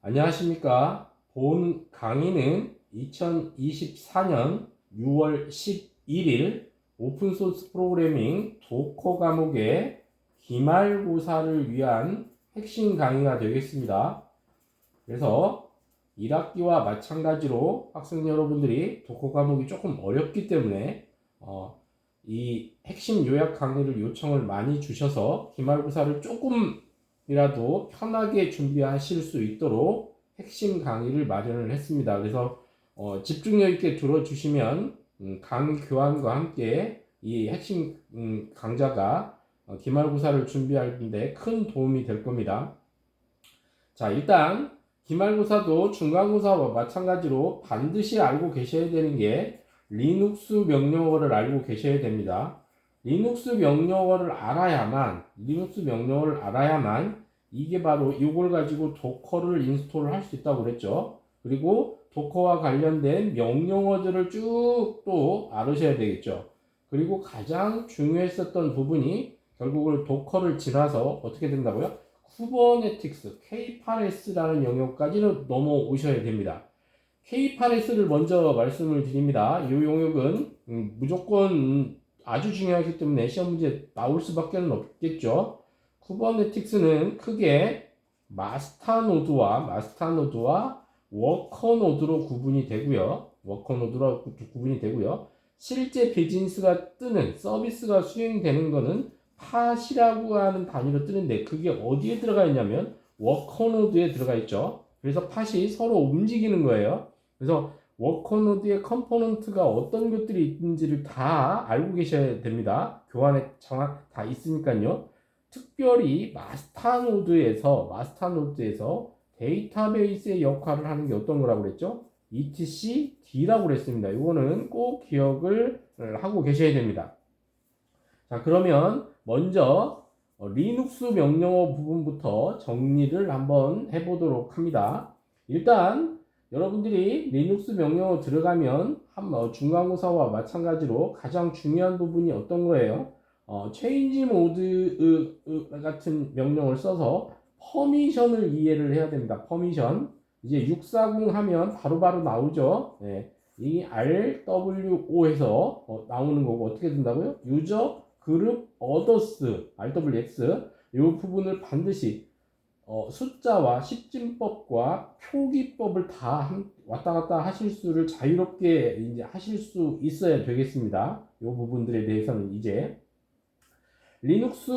안녕하십니까. 본 강의는 2024년 6월 11일 오픈소스 프로그래밍 도커 과목의 기말고사를 위한 핵심 강의가 되겠습니다. 그래서 1학기와 마찬가지로 학생 여러분들이 도커 과목이 조금 어렵기 때문에 이 핵심 요약 강의를 요청을 많이 주셔서 기말고사를 조금이라도 편하게 준비하실 수 있도록 핵심 강의를 마련을 했습니다. 그래서 집중력 있게 들어주시면 강의 교환과 함께 이 핵심 강좌가 기말고사를 준비하는데 큰 도움이 될 겁니다. 자, 일단 기말고사도 중간고사와 마찬가지로 반드시 알고 계셔야 되는 게 리눅스 명령어를 알고 계셔야 됩니다. 리눅스 명령어를 알아야만 이게 바로 이걸 가지고 도커를 인스톨을 할 수 있다고 그랬죠. 그리고 도커와 관련된 명령어들을 쭉 또 알으셔야 되겠죠. 그리고 가장 중요했었던 부분이 결국은 도커를 지나서 어떻게 된다고요? 쿠버네티크스, K8s라는 영역까지는 넘어오셔야 됩니다. K8s를 먼저 말씀을 드립니다. 이 영역은 무조건 아주 중요하기 때문에 시험 문제 나올 수밖에 없겠죠. 쿠버네티크스는 크게 마스터 노드와 워커 노드로 구분이 되고요. 실제 비즈니스가 뜨는 서비스가 수행되는 거는 팟이라고 하는 단위로 뜨는데 그게 어디에 들어가 있냐면 워커 노드에 들어가 있죠. 그래서 팟이 서로 움직이는 거예요. 그래서 워커 노드의 컴포넌트가 어떤 것들이 있는지를 다 알고 계셔야 됩니다. 교환에 정확 다 있으니까요. 특별히 마스터 노드에서 데이터베이스의 역할을 하는 게 어떤 거라고 그랬죠? etcd라고 그랬습니다. 이거는 꼭 기억을 하고 계셔야 됩니다. 자, 그러면 먼저 리눅스 명령어 부분부터 정리를 한번 해보도록 합니다. 일단 여러분들이 리눅스 명령어 들어가면 중간고사와 마찬가지로 가장 중요한 부분이 어떤 거예요? 체인지 모드 같은 명령을 써서 퍼미션을 이해를 해야 됩니다. 퍼미션. 이제 640 하면 바로바로 나오죠. 네. 이 RWO에서 나오는 거고 어떻게 된다고요? 유저 그룹 others RWX 이 부분을 반드시 숫자와 십진법과 표기법을 다 왔다 갔다 하실 수를 자유롭게 이제 하실 수 있어야 되겠습니다. 이 부분들에 대해서는 이제 리눅스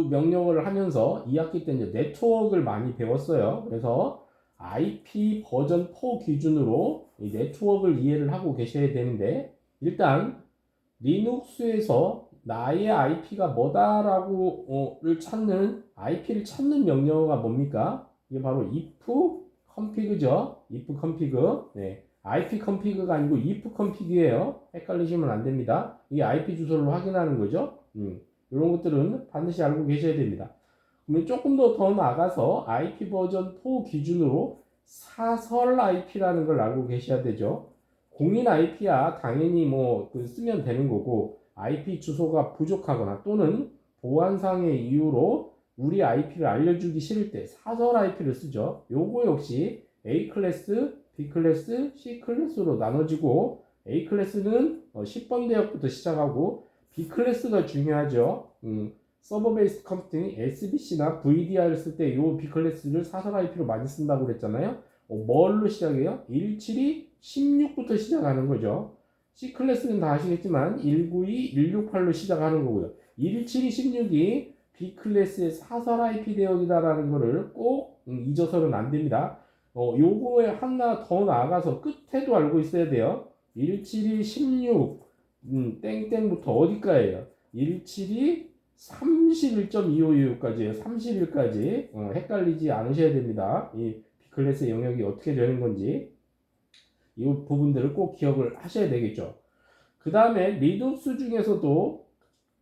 명령어를 하면서 2학기 때 이제 네트워크를 많이 배웠어요. 그래서 IP 버전 4 기준으로 이 네트워크를 이해를 하고 계셔야 되는데 일단 리눅스에서 나의 IP가 뭐다라고를 찾는 IP를 찾는 명령어가 뭡니까? 이게 바로 if config죠. if config. 네. IP config가 아니고 if config이에요. 헷갈리시면 안 됩니다. 이게 IP 주소를 확인하는 거죠. 이런 것들은 반드시 알고 계셔야 됩니다. 그러면 조금 더 나가서 IP 버전 4 기준으로 사설 IP라는 걸 알고 계셔야 되죠. 공인 IP야 당연히 쓰면 되는 거고 IP 주소가 부족하거나 또는 보안상의 이유로 우리 IP를 알려주기 싫을 때 사설 IP를 쓰죠. 요거 역시 A 클래스, B 클래스, C 클래스로 나눠지고 A 클래스는 10번 대역부터 시작하고 B 클래스가 중요하죠. 서버 베이스 컴퓨팅 SBC나 VDI를 쓸 때 이 B 클래스를 사설 IP로 많이 쓴다고 그랬잖아요. 뭘로 시작해요? 172, 16부터 시작하는 거죠. C 클래스는 다 아시겠지만 192, 168로 시작하는 거고요. 172, 16이 B 클래스의 사설 IP 대역이다라는 거를 꼭 잊어서는 안 됩니다. 요거에 하나 더 나아가서 끝에도 알고 있어야 돼요. 172, 16 땡땡부터 어디까지예요? 172, 31.2525까지예요. 30일까지 헷갈리지 않으셔야 됩니다. 이 B클래스의 영역이 어떻게 되는 건지 이 부분들을 꼭 기억을 하셔야 되겠죠. 그 다음에 리눅스 중에서도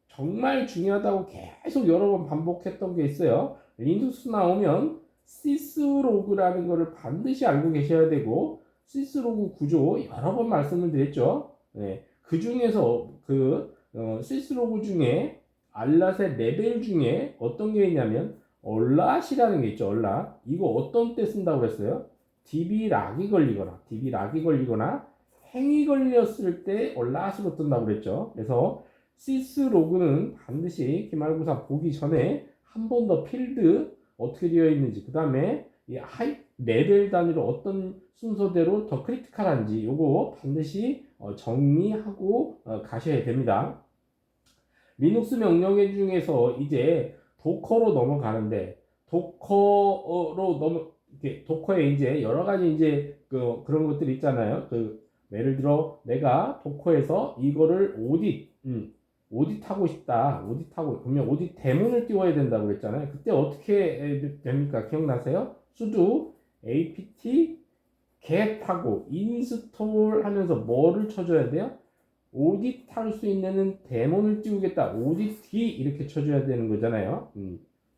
정말 중요하다고 계속 여러 번 반복했던 게 있어요. 리눅스 나오면 시스로그라는 것을 반드시 알고 계셔야 되고 시스로그 구조 여러 번 말씀을 드렸죠. 네. 그 중에서 시스로그 중에 알랏의 레벨 중에 어떤 게 있냐면 얼랏이라는 게 있죠. 얼랏. 이거 어떤 때 쓴다고 그랬어요? DB 락이 걸리거나 행이 걸렸을 때 얼랏으로 뜬다고 그랬죠. 그래서 시스로그는 반드시 기말고사 보기 전에 한 번 더 필드 어떻게 되어 있는지, 그 다음에 이 하이 레벨 단위로 어떤 순서대로 더 크리티컬한지 요거 반드시 정리하고 가셔야 됩니다. 리눅스 명령어 중에서 이제 도커로 넘어가는데, 도커에 이제 여러 가지 이제 그런 것들이 있잖아요. 예를 들어 내가 도커에서 이거를 오딧하고 싶다. 그러면 오딧 대문을 띄워야 된다고 그랬잖아요. 그때 어떻게 됩니까? 기억나세요? sudo apt get하고 install 하면서 뭐를 쳐줘야 돼요? 오딧 할 수 있는 데몬을 띄우겠다. 오디티 이렇게 쳐줘야 되는 거잖아요.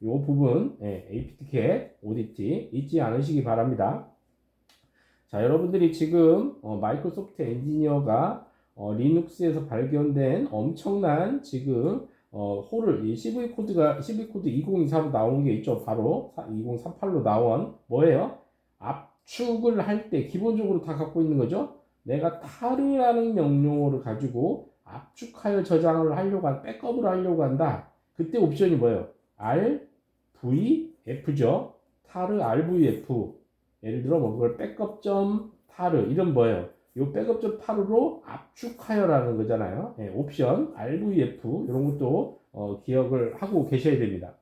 요 부분 apt-get, 오디티 잊지 않으시기 바랍니다. 자, 여러분들이 지금 마이크로소프트 엔지니어가 리눅스에서 발견된 엄청난 지금 홀을 이 CV 코드 2024로 나온 게 있죠. 바로 2038로 나온 뭐예요? 압축을 할 때 기본적으로 다 갖고 있는 거죠. 내가 타르라는 명령어를 가지고 압축하여 저장을 하려고 백업을 하려고 한다. 그때 옵션이 뭐예요? RVF죠. 타르 RVF. 예를 들어 뭐 그걸 백업.타르 이런 뭐예요? 요 백업.타르로 압축하여라는 거잖아요. 옵션 RVF 이런 것도 기억을 하고 계셔야 됩니다.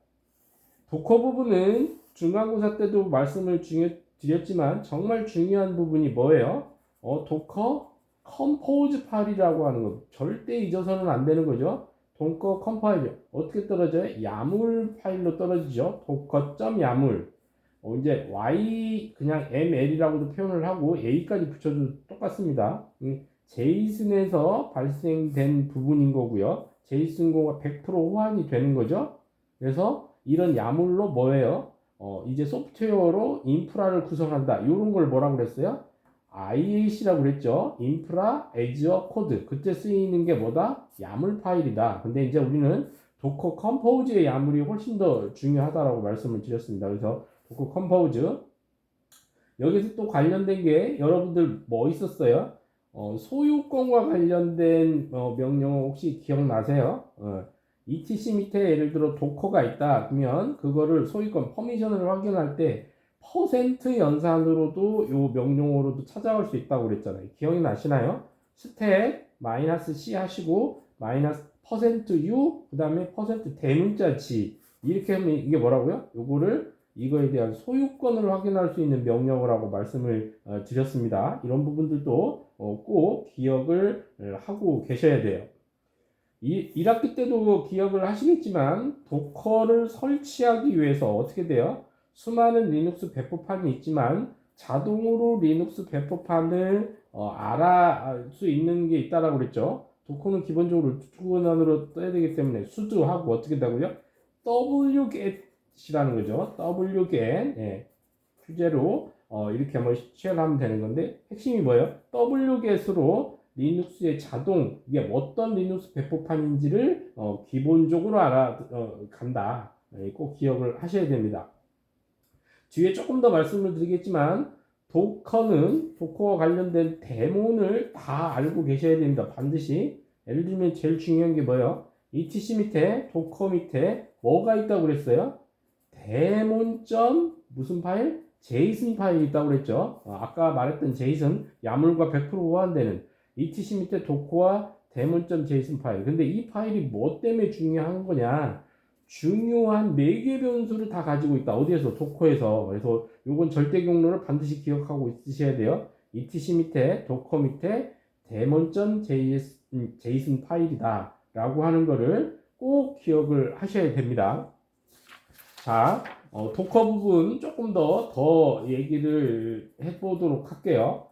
도커 부분은 중간고사 때도 말씀을 드렸지만 정말 중요한 부분이 뭐예요? 도커 컴포즈 파일이라고 하는 거 절대 잊어서는 안 되는 거죠. 도커 컴파일 어떻게 떨어져요? 야물 파일로 떨어지죠. 도커.야물 이제 y 그냥 ml이라고도 표현을 하고 a까지 붙여도 똑같습니다. 제이슨에서 발생된 부분인 거고요. 제이슨과 100% 호환이 되는 거죠. 그래서 이런 야물로 뭐예요? 이제 소프트웨어로 인프라를 구성한다. 이런 걸 뭐라고 그랬어요? IAC라고 그랬죠. 인프라 애저 코드. 그때 쓰이는 게 뭐다? 야물 파일이다. 근데 이제 우리는 도커 컴포즈의 야물이 훨씬 더 중요하다라고 말씀을 드렸습니다. 그래서 도커 컴포즈. 여기서 또 관련된 게 여러분들 뭐 있었어요? 소유권과 관련된 명령어 혹시 기억나세요? etc 밑에 예를 들어 도커가 있다. 그러면 그거를 소유권 퍼미션을 확인할 때 퍼센트 연산으로도 요 명령어로도 찾아올 수 있다고 그랬잖아요. 기억이 나시나요? 스택 마이너스 C 하시고 마이너스 퍼센트 U 그 다음에 퍼센트 대문자 G 이렇게 하면 이게 뭐라고요? 요거를 이거에 대한 소유권을 확인할 수 있는 명령어라고 말씀을 드렸습니다. 이런 부분들도 꼭 기억을 하고 계셔야 돼요. 1학기 때도 기억을 하시겠지만 도커를 설치하기 위해서 어떻게 돼요? 수많은 리눅스 배포판이 있지만 자동으로 리눅스 배포판을 알아볼 수 있는 게 있다라고 그랬죠. 도커는 기본적으로 주권한으로 떠야 되기 때문에 sudo하고 어떻게 된다고요? wget이라는 거죠. wget 휴재로 이렇게 한번 시연하면 되는 건데 핵심이 뭐예요? wget으로 리눅스의 자동 이게 어떤 리눅스 배포판인지를 기본적으로 알아간다. 꼭 기억을 하셔야 됩니다. 뒤에 조금 더 말씀을 드리겠지만 도커와 관련된 데몬을 다 알고 계셔야 됩니다. 반드시. 예를 들면 제일 중요한 게 뭐예요? etc 밑에 도커 밑에 뭐가 있다고 그랬어요? 데몬. 무슨 파일? 제이슨 파일이 있다고 그랬죠. 아까 말했던 제이슨 야물과 100% 호환되는 etc 밑에 도커와 데몬.json 파일. 근데 이 파일이 뭐 때문에 중요한 거냐? 중요한 4개 변수를 다 가지고 있다. 어디에서? 도커에서. 그래서 요건 절대 경로를 반드시 기억하고 있으셔야 돼요. etc 밑에 도커 밑에 daemon.json 파일이다 라고 하는 거를 꼭 기억을 하셔야 됩니다. 자, 도커 부분 조금 더 얘기를 해보도록 할게요.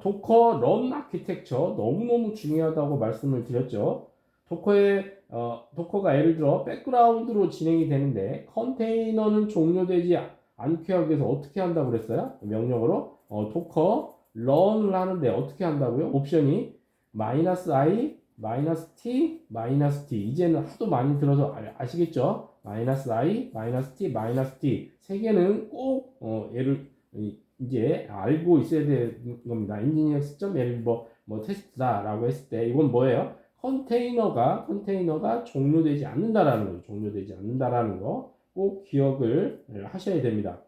도커 런 아키텍처 너무너무 중요하다고 말씀을 드렸죠. 도커가 예를 들어 백그라운드로 진행이 되는데 컨테이너는 종료되지 않게 하기 위해서 어떻게 한다고 그랬어요? 명령어로 도커 런을 하는데 어떻게 한다고요? 옵션이 -i, -t, -t 이제는 하도 많이 들어서 아시겠죠? 마이너스 i, 마이너스 t, 마이너스 t 세 개는 꼭 얘를 이제 알고 있어야 되는 겁니다. 엔지니어 시점 예를 뭐 테스트다라고 했을 때 이건 뭐예요? 컨테이너가 종료되지 않는다라는 거죠. 종료되지 않는다라는 거 꼭 기억을 하셔야 됩니다.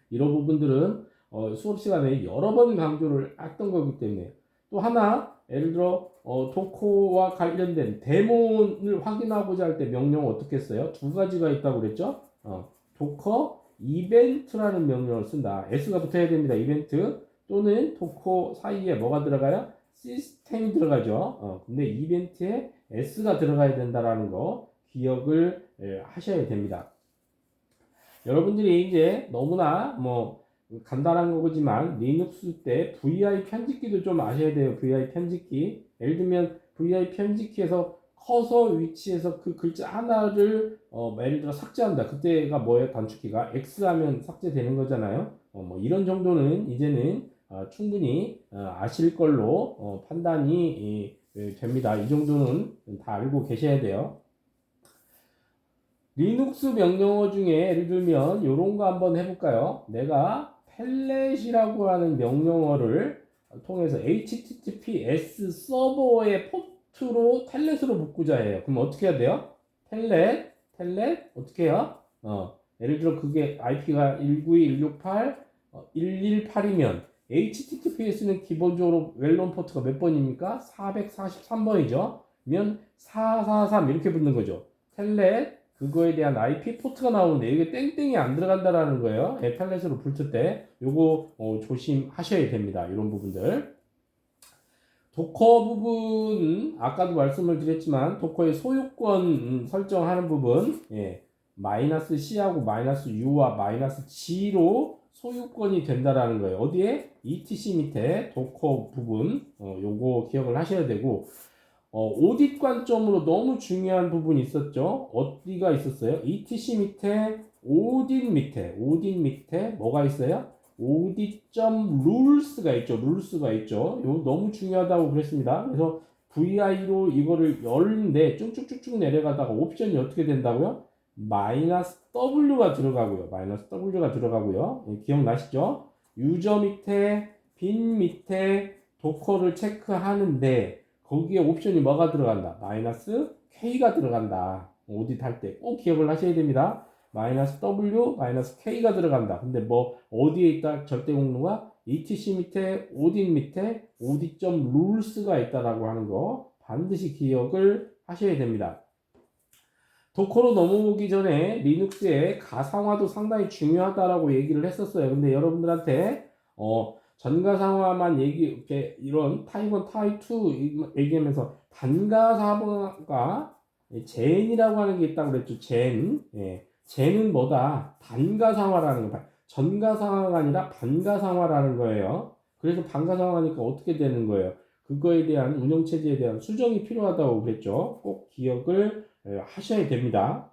이런 부분들은 수업 시간에 여러 번 강조를 했던 거기 때문에 또 하나 예를 들어 도커와 관련된 데모를 확인하고자 할 때 명령 어떻게 써요? 두 가지가 있다고 그랬죠? 도커 이벤트라는 명령을 쓴다. s가 붙어야 됩니다. 이벤트 또는 도커 사이에 뭐가 들어가요? 시스템이 들어가죠. 근데 이벤트에 s가 들어가야 된다라는 거 기억을 하셔야 됩니다. 여러분들이 이제 너무나 뭐 간단한 거지만 리눅스 때 VI 편집기도 좀 아셔야 돼요. VI 편집기. 예를 들면 VI 편집기에서 커서 위치에서 그 글자 하나를 예를 들어 삭제한다. 그때가 뭐예요? 단축키가 X 하면 삭제되는 거잖아요. 뭐 이런 정도는 이제는 충분히 아실 걸로 판단이 됩니다. 이 정도는 다 알고 계셔야 돼요. 리눅스 명령어 중에 예를 들면 이런 거 한번 해볼까요? 내가 펠렛이라고 하는 명령어를 통해서 HTTPS 서버의 포트로 텔넷으로 묶고자 해요. 그럼 어떻게 해야 돼요? 텔넷 어떻게 해요? 예를 들어 그게 IP가 192.168.118이면 HTTPS는 기본적으로 웰런 포트가 몇 번입니까? 443번이죠. 그러면 443 이렇게 붙는 거죠. 텔넷 그거에 대한 IP 포트가 나오는데 이게 땡땡이 안 들어간다라는 거예요. 텔넷으로 붙을 때 요거 조심하셔야 됩니다. 이런 부분들. 도커 부분 아까도 말씀을 드렸지만 도커의 소유권 설정하는 부분 마이너스 C하고 마이너스 U와 마이너스 G로 소유권이 된다라는 거예요. 어디에? ETC 밑에 도커 부분 요거 기억을 하셔야 되고 오딧 관점으로 너무 중요한 부분이 있었죠. 어디가 있었어요? ETC 밑에 오딧 밑에 뭐가 있어요? audit.rules가 있죠. 요 너무 중요하다고 그랬습니다. 그래서 VI로 이거를 열는데 쭉쭉쭉쭉 내려가다가 옵션이 어떻게 된다고요? 마이너스 W가 들어가고요. 기억나시죠? 유저 밑에 빈 밑에 도커를 체크하는데 거기에 옵션이 뭐가 들어간다? 마이너스 K가 들어간다. 오딧 할 때 꼭 기억을 하셔야 됩니다. 마이너스 W, 마이너스 K가 들어간다. 근데 뭐 어디에 있다? 절대 공로가 ETC 밑에 audit.rules가 있다라고 하는 거 반드시 기억을 하셔야 됩니다. 도커로 넘어오기 전에 리눅스의 가상화도 상당히 중요하다라고 얘기를 했었어요. 근데 여러분들한테 전가상화만 이런 타입 1, 타입 2 얘기하면서 단가상화가 젠이라고 하는 게 있다고 그랬죠. 젠은 뭐다? 단가상화라는 거. 전가상화가 아니라 반가상화라는 거예요. 그래서 반가상화니까 어떻게 되는 거예요? 그거에 대한 운영체제에 대한 수정이 필요하다고 그랬죠. 꼭 기억을 하셔야 됩니다.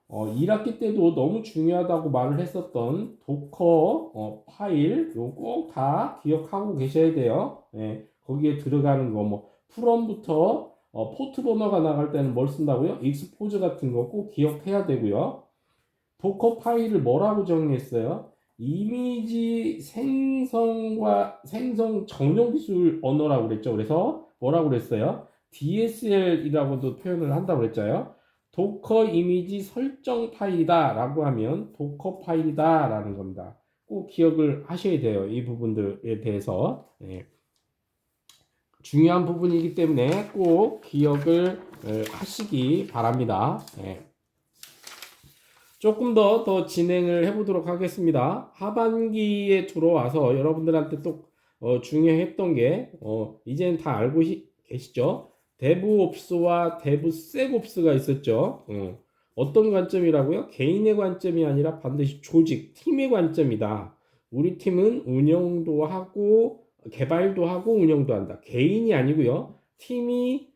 1학기 때도 너무 중요하다고 말을 했었던 도커 파일 요거 꼭 다 기억하고 계셔야 돼요. 거기에 들어가는 거 뭐 프롬부터 포트 번호가 나갈 때는 뭘 쓴다고요? 익스포즈 같은 거 꼭 기억해야 되고요. 도커 파일을 뭐라고 정의했어요? 이미지 생성 정령 기술 언어라고 그랬죠. 그래서 뭐라고 그랬어요? DSL이라고도 표현을 한다고 그랬잖아요. 도커 이미지 설정 파일이다 라고 하면 도커 파일이다 라는 겁니다. 꼭 기억을 하셔야 돼요. 이 부분들에 대해서. 중요한 부분이기 때문에 꼭 기억을 하시기 바랍니다. 조금 더 진행을 해보도록 하겠습니다. 하반기에 들어와서 여러분들한테 또 중요했던 게 이제는 다 알고 계시죠? 데브옵스와 데브섹옵스가 있었죠. 어떤 관점이라고요? 개인의 관점이 아니라 반드시 조직, 팀의 관점이다. 우리 팀은 운영도 하고 개발도 하고 운영도 한다. 개인이 아니고요. 팀이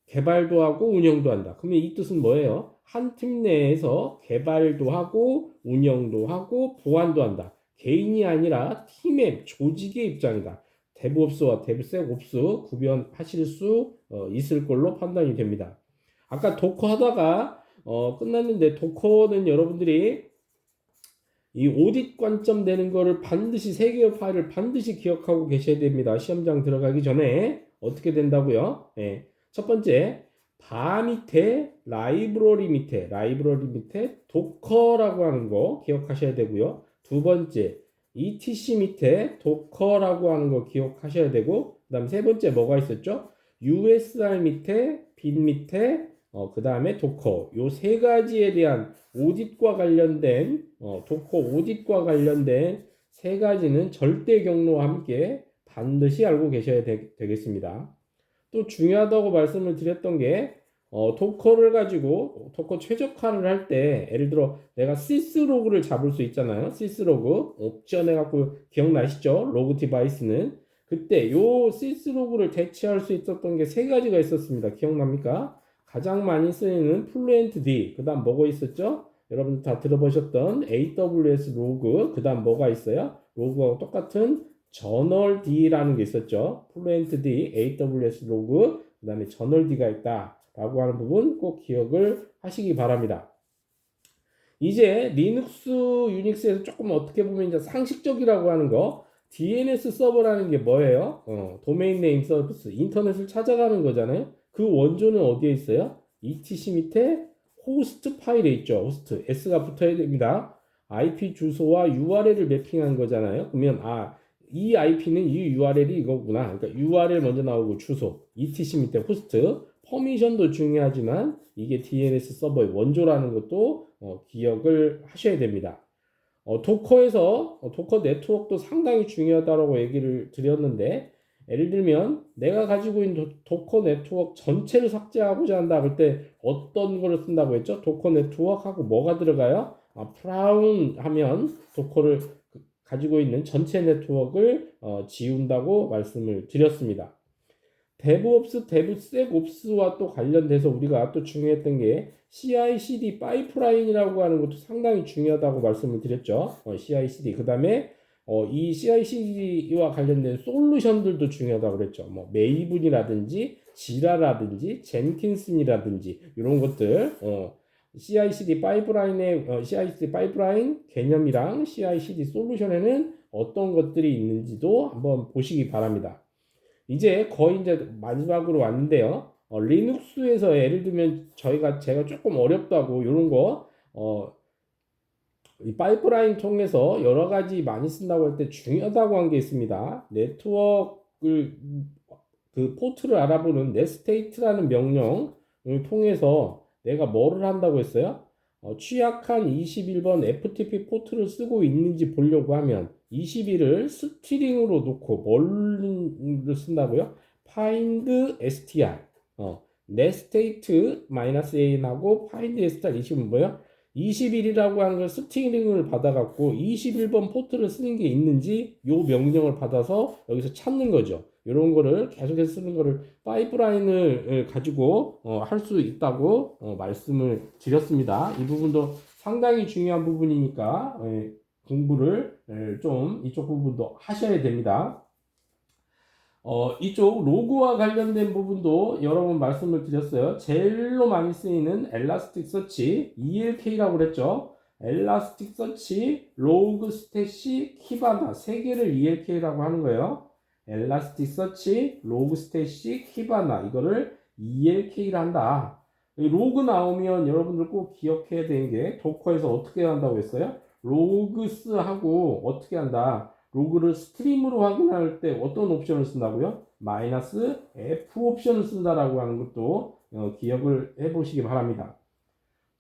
개발도 하고 운영도 한다. 그러면 이 뜻은 뭐예요? 한 팀 내에서 개발도 하고 운영도 하고 보안도 한다. 개인이 아니라 팀의 조직의 입장이다. 데브옵스와 데브섹옵스 구별하실 수 있을 걸로 판단이 됩니다. 아까 도커 하다가 끝났는데 도커는 여러분들이 이 오딧 관점 되는 거를 반드시 세 개의 파일을 반드시 기억하고 계셔야 됩니다. 시험장 들어가기 전에 어떻게 된다고요? 예. 첫 번째, 바 밑에 라이브러리 밑에 도커라고 하는 거 기억하셔야 되고요. 두 번째, etc 밑에 도커라고 하는 거 기억하셔야 되고, 그다음 세 번째 뭐가 있었죠? usr 밑에 빈 밑에 그 다음에 도커 요 세 가지에 대한 오짓과 관련된 도커 오짓과 관련된 세 가지는 절대 경로와 함께 반드시 알고 계셔야 되겠습니다. 또 중요하다고 말씀을 드렸던 게 도커를 가지고 도커 최적화를 할 때 예를 들어 내가 시스로그를 잡을 수 있잖아요. 시스로그 옵션 해갖고 기억나시죠? 로그 디바이스는 그때 요 시스로그를 대체할 수 있었던 게 세 가지가 있었습니다. 기억납니까? 가장 많이 쓰이는 플루엔트-D, 그 다음 뭐가 있었죠? 여러분 다 들어보셨던 AWS 로그, 그 다음 뭐가 있어요? 로그하고 똑같은 저널D라는 게 있었죠. 플루엔트-D, AWS 로그, 그 다음에 저널D가 있다 라고 하는 부분 꼭 기억을 하시기 바랍니다. 이제 리눅스, 유닉스에서 조금 어떻게 보면 이제 상식적이라고 하는 거, DNS 서버라는 게 뭐예요? 도메인 네임 서비스, 인터넷을 찾아가는 거잖아요. 그 원조는 어디에 있어요? etc 밑에 호스트 파일에 있죠. 호스트 s가 붙어야 됩니다. IP 주소와 URL을 매핑한 거잖아요. 그러면 이 IP는 이 URL이 이거구나. 그러니까 URL 먼저 나오고 주소, etc 밑에 호스트, 퍼미션도 중요하지만 이게 DNS 서버의 원조라는 것도 기억을 하셔야 됩니다. 도커에서 도커 네트워크도 상당히 중요하다고 얘기를 드렸는데 예를 들면 내가 가지고 있는 도커 네트워크 전체를 삭제하고자 한다 그럴 때 어떤 거를 쓴다고 했죠? 도커 네트워크하고 뭐가 들어가요? 프라운 하면 도커를 가지고 있는 전체 네트워크를 지운다고 말씀을 드렸습니다. 데브옵스, 데브섹옵스와 또 관련돼서 우리가 또 중요했던 게 CI/CD 파이프라인이라고 하는 것도 상당히 중요하다고 말씀을 드렸죠. CI/CD. 그 다음에 이 CI/CD와 관련된 솔루션들도 중요하다고 그랬죠. 뭐 메이븐이라든지 지라라든지 젠킨슨이라든지 이런 것들 CI/CD 파이프라인의 CI/CD 파이프라인 개념이랑 CI/CD 솔루션에는 어떤 것들이 있는지도 한번 보시기 바랍니다. 이제 거의 이제 마지막으로 왔는데요. 리눅스에서 예를 들면 제가 조금 어렵다고 이런 거 이 파이프라인 통해서 여러 가지 많이 쓴다고 할 때 중요하다고 한 게 있습니다. 네트워크를 그 포트를 알아보는 넷스테이트라는 명령을 통해서 내가 뭐를 한다고 했어요? 취약한 21번 FTP 포트를 쓰고 있는지 보려고 하면 21을 스트링으로 놓고 뭘 쓴다고요? find str netstate -an하고 find str 20은 뭐예요? 21이라고 하는 걸 스트링을 받아갖고 21번 포트를 쓰는 게 있는지 요 명령을 받아서 여기서 찾는 거죠. 이런 거를 계속해서 쓰는 거를 파이프라인을 가지고 할 수 있다고 말씀을 드렸습니다. 이 부분도 상당히 중요한 부분이니까 공부를 좀 이쪽 부분도 하셔야 됩니다. 이쪽 로그와 관련된 부분도 여러 번 말씀을 드렸어요. 제일로 많이 쓰이는 엘라스틱 서치 ELK라고 그랬죠. 엘라스틱 서치, 로그 스태시, 키바나 세 개를 ELK라고 하는 거예요. 엘라스틱 서치, 로그 스태시, 키바나 이거를 ELK를 한다. 로그 나오면 여러분들 꼭 기억해야 되는 게 도커에서 어떻게 한다고 했어요? 로그스 하고 어떻게 한다? 로그를 스트림으로 확인할 때 어떤 옵션을 쓴다고요? -F 옵션을 쓴다라고 하는 것도 기억을 해보시기 바랍니다.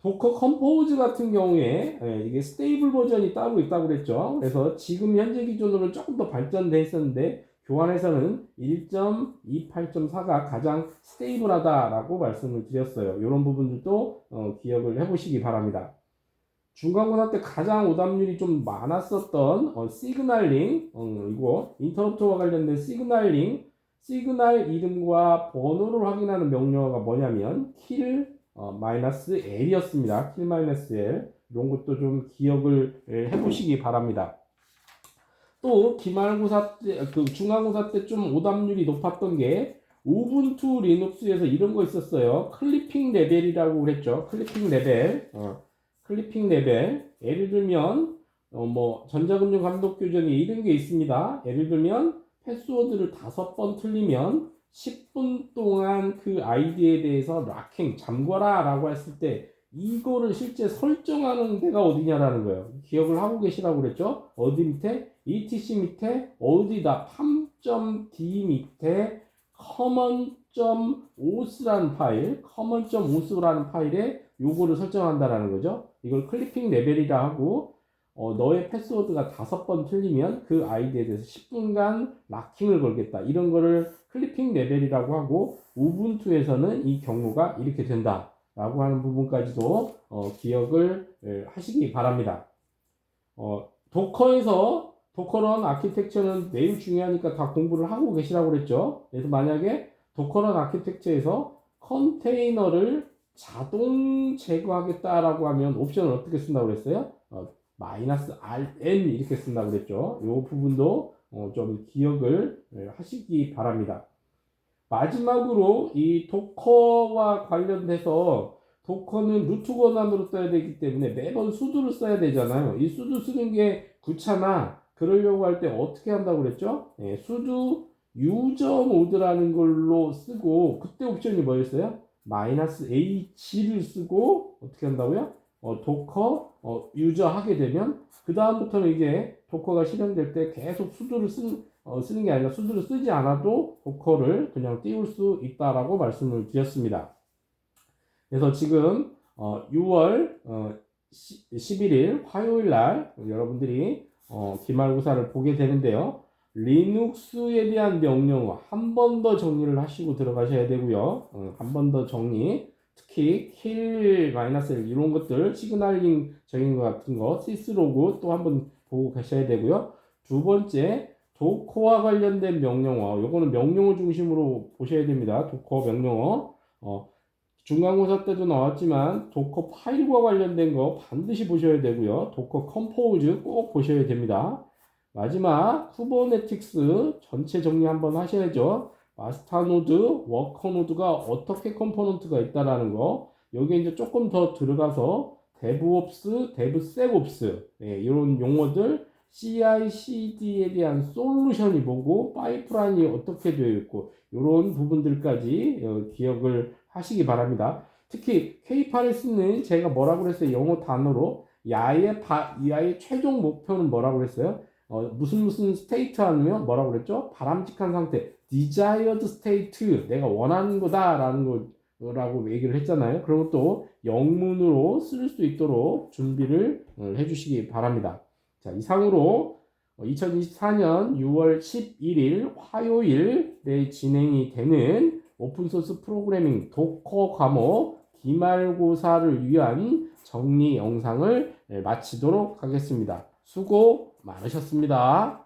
도커 컴포즈 같은 경우에 이게 스테이블 버전이 따로 있다고 그랬죠. 그래서 지금 현재 기준으로는 조금 더 발전돼 있었는데 교환에서는 1.28.4가 가장 스테이블하다라고 말씀을 드렸어요. 이런 부분들도 기억을 해보시기 바랍니다. 중간고사 때 가장 오답률이 좀 많았었던 시그널링 이거 인터럽트와 관련된 시그널링 시그널 이름과 번호를 확인하는 명령어가 뭐냐면 kill -l이었습니다. kill -l 이런 것도 좀 기억을 해보시기 바랍니다. 또 기말고사 때, 그 중간고사 때 좀 오답률이 높았던 게 우분투 리눅스에서 이런 거 있었어요. 클리핑 레벨이라고 그랬죠. 클리핑 레벨. 클리핑 레벨. 예를 들면 뭐 전자금융 감독 규정에 이런 게 있습니다. 예를 들면 패스워드를 5번 틀리면 10분 동안 그 아이디에 대해서 락킹 잠궈라 라고 했을 때 이거를 실제 설정하는 데가 어디냐라는 거예요. 기억을 하고 계시라고 그랬죠? 어디 밑에? etc 밑에 어디다 pam.d 밑에 common.os라는 파일, common.os라는 파일에 요거를 설정한다라는 거죠. 이걸 클리핑 레벨이라 하고 너의 패스워드가 5번 틀리면 그 아이디에 대해서 10분간 락킹을 걸겠다. 이런 거를 클리핑 레벨이라고 하고 우분투에서는 이 경우가 이렇게 된다. 라고 하는 부분까지도 기억을 하시기 바랍니다. 도커런 아키텍처는 매우 중요하니까 다 공부를 하고 계시라고 그랬죠. 그래서 만약에 도커런 아키텍처에서 컨테이너를 자동 제거하겠다라고 하면 옵션을 어떻게 쓴다고 그랬어요? -rn 이렇게 쓴다고 그랬죠. 이 부분도 좀 기억을 하시기 바랍니다. 마지막으로 이 도커와 관련돼서 도커는 루트 권한으로 써야 되기 때문에 매번 수두를 써야 되잖아요. 이 수두 쓰는 게 귀찮아. 그러려고 할 때 어떻게 한다고 그랬죠? 수두 유저 모드라는 걸로 쓰고 그때 옵션이 뭐였어요? -h를 쓰고 어떻게 한다고요? 도커 유저 하게 되면 그 다음부터는 이제 도커가 실행될 때 계속 수두를 쓰는 게 아니라 수두를 쓰지 않아도 도커를 그냥 띄울 수 있다라고 말씀을 드렸습니다. 그래서 지금 6월 11일 화요일 날 여러분들이 기말고사를 보게 되는데요. 리눅스에 대한 명령어 한 번 더 정리를 하시고 들어가셔야 되고요. 한 번 더 정리. 특히 킬 -1 이런 것들 시그널링적인 것 같은 거 시스로그 또 한번 보고 가셔야 되고요. 두 번째 도커와 관련된 명령어 요거는 명령어 중심으로 보셔야 됩니다. 도커 명령어 중간고사 때도 나왔지만 도커 파일과 관련된 거 반드시 보셔야 되고요. 도커 컴포즈 꼭 보셔야 됩니다. 마지막 쿠버네티क्스 전체 정리 한번 하셔야죠. 마스터 노드, 워커 노드가 어떻게 컴포넌트가 있다라는 거 여기에 이제 조금 더 들어가서 데브옵스, 데브섹옵스 이런 용어들 CI/CD에 대한 솔루션이 뭐고 파이프라인이 어떻게 되어 있고 이런 부분들까지 기억을 하시기 바랍니다. 특히 K8S는 제가 뭐라고 그랬어요? 영어 단어로 야의 최종 목표는 뭐라고 그랬어요? 무슨 스테이트 하면 뭐라고 그랬죠? 바람직한 상태, desired state, 내가 원하는 거다라는 거라고 얘기를 했잖아요. 그런 것도 영문으로 쓸 수 있도록 준비를 해주시기 바랍니다. 자, 이상으로 2024년 6월 11일 화요일에 진행이 되는 오픈소스 프로그래밍 도커 과목 기말고사를 위한 정리 영상을 마치도록 하겠습니다. 수고 많으셨습니다.